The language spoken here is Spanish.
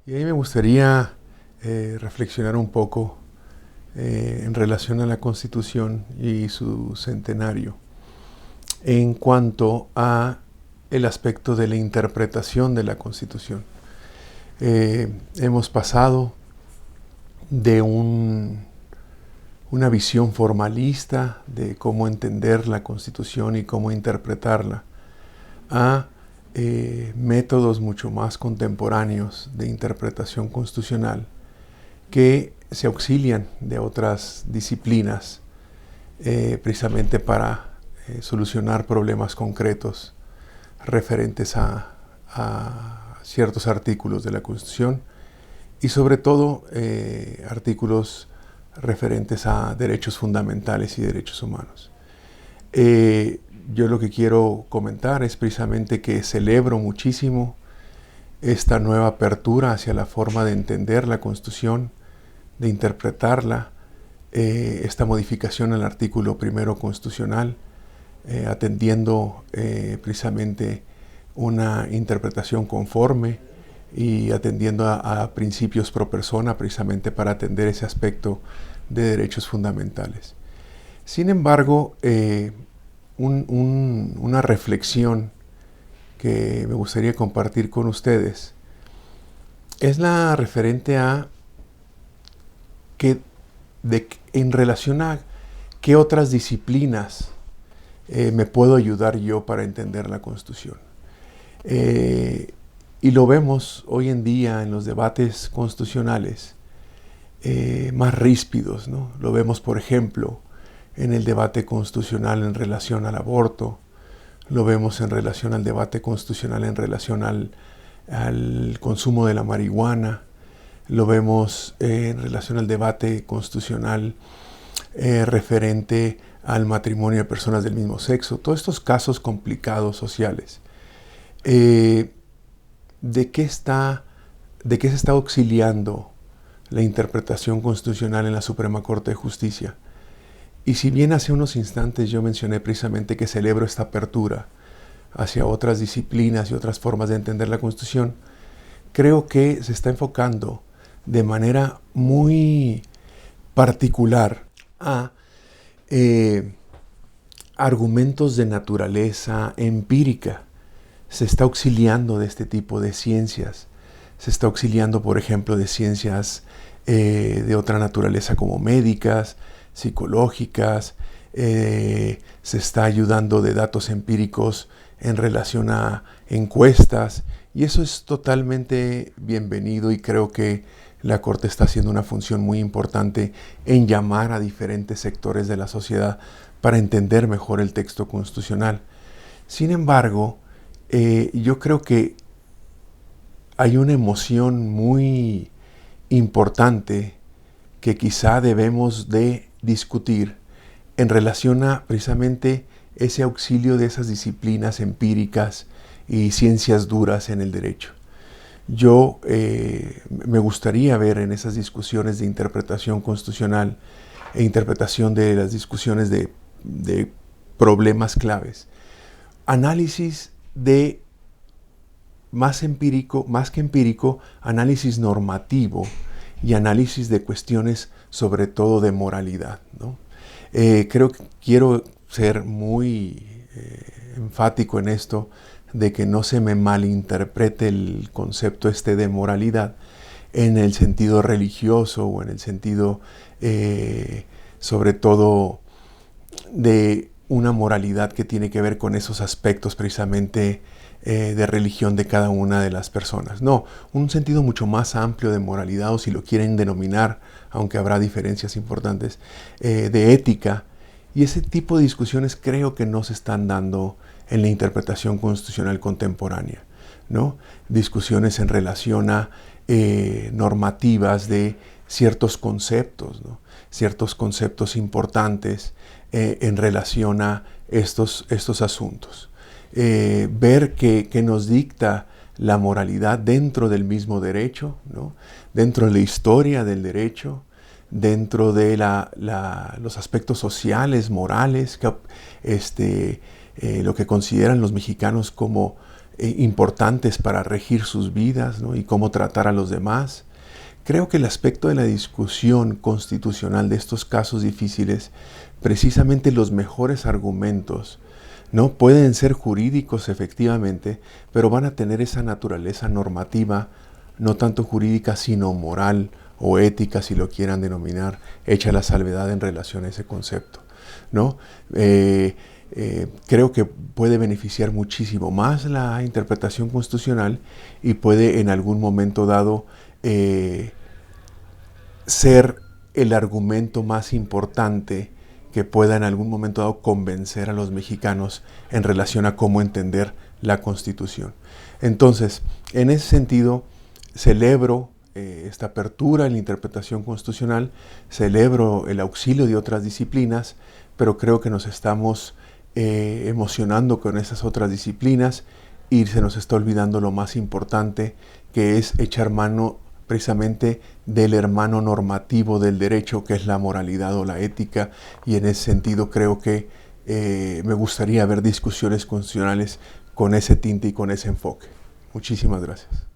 Y ahí me gustaría reflexionar un poco en relación a la Constitución y su centenario, en cuanto a el aspecto de la interpretación de la Constitución. Hemos pasado de una visión formalista de cómo entender la Constitución y cómo interpretarla a métodos mucho más contemporáneos de interpretación constitucional que se auxilian de otras disciplinas precisamente para solucionar problemas concretos referentes a ciertos artículos de la Constitución y sobre todo artículos referentes a derechos fundamentales y derechos humanos. Yo lo que quiero comentar es precisamente que celebro muchísimo esta nueva apertura hacia la forma de entender la Constitución, de interpretarla, esta modificación al artículo primero constitucional, atendiendo precisamente una interpretación conforme y atendiendo a principios pro persona precisamente para atender ese aspecto de derechos fundamentales. Sin embargo, una reflexión que me gustaría compartir con ustedes es la referente a en relación a qué otras disciplinas me puedo ayudar yo para entender la Constitución. Y lo vemos hoy en día en los debates constitucionales más ríspidos, ¿no? Lo vemos, por ejemplo, en el debate constitucional en relación al aborto, lo vemos en relación al debate constitucional en relación al consumo de la marihuana, lo vemos en relación al debate constitucional referente al matrimonio de personas del mismo sexo, todos estos casos complicados sociales. ¿De qué se está auxiliando la interpretación constitucional en la Suprema Corte de Justicia? Y si bien hace unos instantes yo mencioné precisamente que celebro esta apertura hacia otras disciplinas y otras formas de entender la Constitución, creo que se está enfocando de manera muy particular a argumentos de naturaleza empírica. Se está auxiliando de este tipo de ciencias. Se está auxiliando, por ejemplo, de ciencias de otra naturaleza como médicas, psicológicas. Se está ayudando de datos empíricos en relación a encuestas. Y eso es totalmente bienvenido y creo que la Corte está haciendo una función muy importante en llamar a diferentes sectores de la sociedad para entender mejor el texto constitucional. Sin embargo, yo creo que hay una emoción muy importante que quizá debemos de discutir en relación a precisamente ese auxilio de esas disciplinas empíricas y ciencias duras en el derecho. Yo me gustaría ver en esas discusiones de interpretación constitucional e interpretación de las discusiones de problemas claves, análisis de más que empírico, análisis normativo y análisis de cuestiones sobre todo de moralidad, ¿no? Creo que quiero ser muy enfático en esto, de que no se me malinterprete el concepto de moralidad en el sentido religioso o en el sentido sobre todo de una moralidad que tiene que ver con esos aspectos precisamente de religión de cada una de las personas. No, un sentido mucho más amplio de moralidad, o si lo quieren denominar, aunque habrá diferencias importantes, de ética. Y ese tipo de discusiones creo que no se están dando en la interpretación constitucional contemporánea, ¿no? Discusiones en relación a normativas de ciertos conceptos, ¿no? Ciertos conceptos importantes en relación a estos asuntos. Ver que nos dicta la moralidad dentro del mismo derecho, ¿no? Dentro de la historia del derecho, dentro de los aspectos sociales, morales, lo que consideran los mexicanos como importantes para regir sus vidas, ¿no? Y cómo tratar a los demás. Creo que el aspecto de la discusión constitucional de estos casos difíciles, precisamente los mejores argumentos, ¿no? Pueden ser jurídicos efectivamente, pero van a tener esa naturaleza normativa, no tanto jurídica, sino moral o ética, si lo quieran denominar, hecha la salvedad en relación a ese concepto, ¿no? Creo que puede beneficiar muchísimo más la interpretación constitucional y puede en algún momento dado ser el argumento más importante que pueda en algún momento dado convencer a los mexicanos en relación a cómo entender la Constitución. Entonces, en ese sentido, celebro esta apertura en la interpretación constitucional, celebro el auxilio de otras disciplinas, pero creo que nos estamos emocionando con esas otras disciplinas y se nos está olvidando lo más importante, que es echar mano precisamente del hermano normativo del derecho, que es la moralidad o la ética, y en ese sentido creo que me gustaría ver discusiones constitucionales con ese tinte y con ese enfoque. Muchísimas gracias.